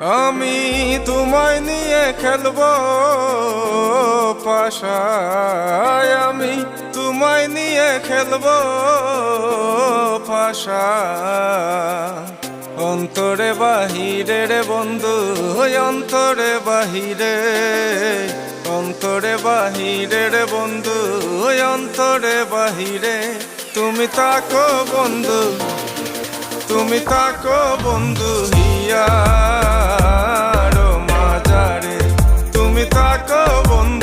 আমি তোমায় নিয়ে খেলবো পাশায়, আমি তোমায় নিয়ে খেলবো পাশা। অন্তরে বাহিরে রে বন্ধু, অন্তরে বাহিরে, অন্তরে বাহিরে রে বন্ধু, অন্তরে বাহিরে। তুমি তাকো বন্ধু, তুমি তাকো বন্ধু হিয়ার মাজারে, তুমি তাকো বন্ধু।